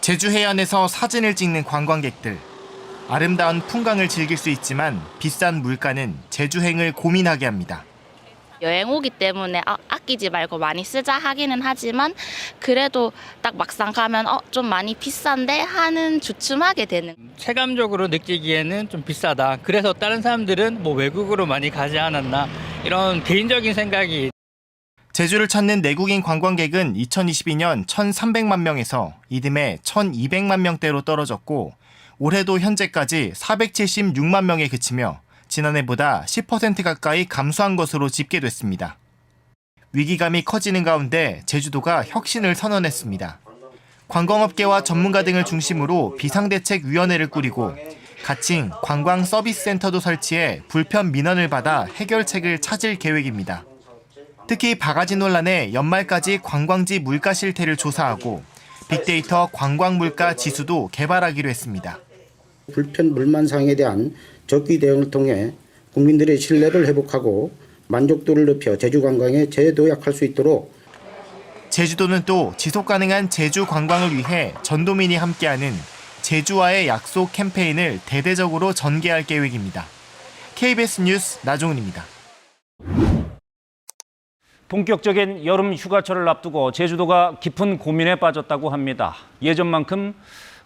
제주 해안에서 사진을 찍는 관광객들. 아름다운 풍광을 즐길 수 있지만 비싼 물가는 제주행을 고민하게 합니다. 여행 오기 때문에 아끼지 말고 많이 쓰자 하기는 하지만 그래도 딱 막상 가면 좀 많이 비싼데 하는 주춤하게 되는. 체감적으로 느끼기에는 좀 비싸다. 그래서 다른 사람들은 뭐 외국으로 많이 가지 않았나 이런 개인적인 생각이. 제주를 찾는 내국인 관광객은 2022년 1,300만 명에서 이듬해 1,200만 명대로 떨어졌고 올해도 현재까지 476만 명에 그치며 지난해보다 10% 가까이 감소한 것으로 집계됐습니다. 위기감이 커지는 가운데 제주도가 혁신을 선언했습니다. 관광업계와 전문가 등을 중심으로 비상대책위원회를 꾸리고 가칭 관광서비스센터도 설치해 불편 민원을 받아 해결책을 찾을 계획입니다. 특히 바가지 논란에 연말까지 관광지 물가 실태를 조사하고 빅데이터 관광물가 지수도 개발하기로 했습니다. 불편 물만상에 대한 적기 대응을 통해 국민들의 신뢰를 회복하고 만족도를 높여 제주 관광에 재도약할 수 있도록. 제주도는 또 지속 가능한 제주 관광을 위해 전도민이 함께하는 제주와의 약속 캠페인을 대대적으로 전개할 계획입니다. KBS 뉴스 나종훈입니다. 본격적인 여름 휴가철을 앞두고 제주도가 깊은 고민에 빠졌다고 합니다. 예전만큼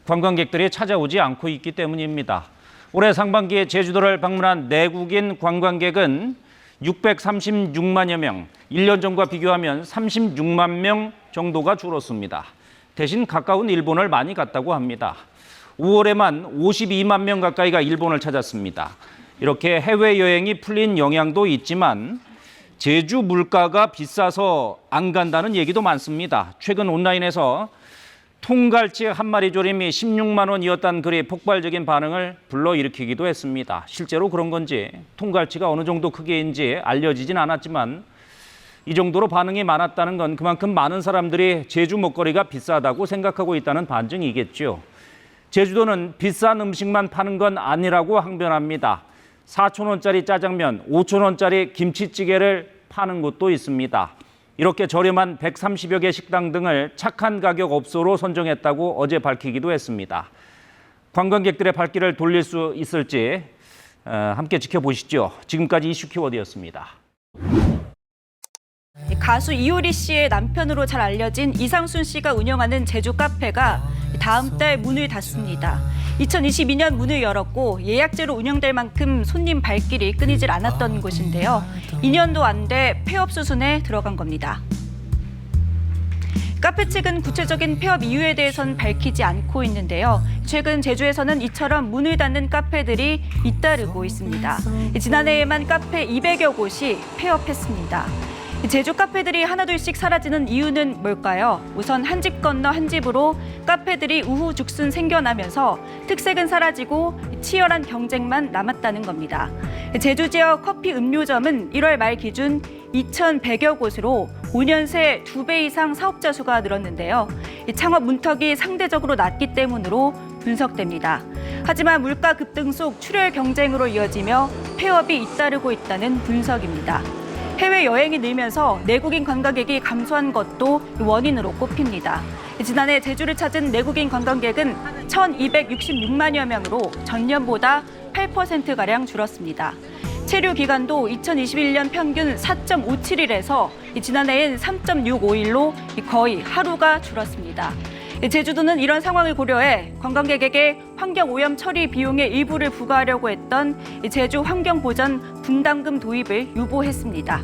관광객들이 찾아오지 않고 있기 때문입니다. 올해 상반기에 제주도를 방문한 내국인 관광객은 636만여 명, 1년 전과 비교하면 36만 명 정도가 줄었습니다. 대신 가까운 일본을 많이 갔다고 합니다. 5월에만 52만 명 가까이가 일본을 찾았습니다. 이렇게 해외여행이 풀린 영향도 있지만 제주 물가가 비싸서 안 간다는 얘기도 많습니다. 최근 온라인에서 통갈치 한 마리 조림이 16만 원이었다는 글이 폭발적인 반응을 불러일으키기도 했습니다. 실제로 그런 건지 통갈치가 어느 정도 크기인지 알려지진 않았지만 이 정도로 반응이 많았다는 건 그만큼 많은 사람들이 제주 먹거리가 비싸다고 생각하고 있다는 반증이겠죠. 제주도는 비싼 음식만 파는 건 아니라고 항변합니다. 4,000원짜리 짜장면, 5,000원짜리 김치찌개를 파는 곳도 있습니다. 이렇게 저렴한 130여 개 식당 등을 착한 가격 업소로 선정했다고 어제 밝히기도 했습니다. 관광객들의 발길을 돌릴 수 있을지 함께 지켜보시죠. 지금까지 이슈 키워드였습니다. 가수 이효리 씨의 남편으로 잘 알려진 이상순 씨가 운영하는 제주 카페가 다음 달 문을 닫습니다. 2022년 문을 열었고 예약제로 운영될 만큼 손님 발길이 끊이질 않았던 곳인데요. 2년도 안 돼 폐업 수순에 들어간 겁니다. 카페 측은 구체적인 폐업 이유에 대해선 밝히지 않고 있는데요. 최근 제주에서는 이처럼 문을 닫는 카페들이 잇따르고 있습니다. 지난해에만 카페 200여 곳이 폐업했습니다. 제주 카페들이 하나둘씩 사라지는 이유는 뭘까요? 우선 한 집 건너 한 집으로 카페들이 우후죽순 생겨나면서 특색은 사라지고 치열한 경쟁만 남았다는 겁니다. 제주 지역 커피 음료점은 1월 말 기준 2,100여 곳으로 5년 새 2배 이상 사업자 수가 늘었는데요. 창업 문턱이 상대적으로 낮기 때문으로 분석됩니다. 하지만 물가 급등 속 출혈 경쟁으로 이어지며 폐업이 잇따르고 있다는 분석입니다. 해외여행이 늘면서 내국인 관광객이 감소한 것도 원인으로 꼽힙니다. 지난해 제주를 찾은 내국인 관광객은 1,266만여 명으로 전년보다 8%가량 줄었습니다. 체류 기간도 2021년 평균 4.57일에서 지난해엔 3.65일로 거의 하루가 줄었습니다. 제주도는 이런 상황을 고려해 관광객에게 환경오염 처리 비용의 일부를 부과하려고 했던 제주 환경보전 분담금 도입을 유보했습니다.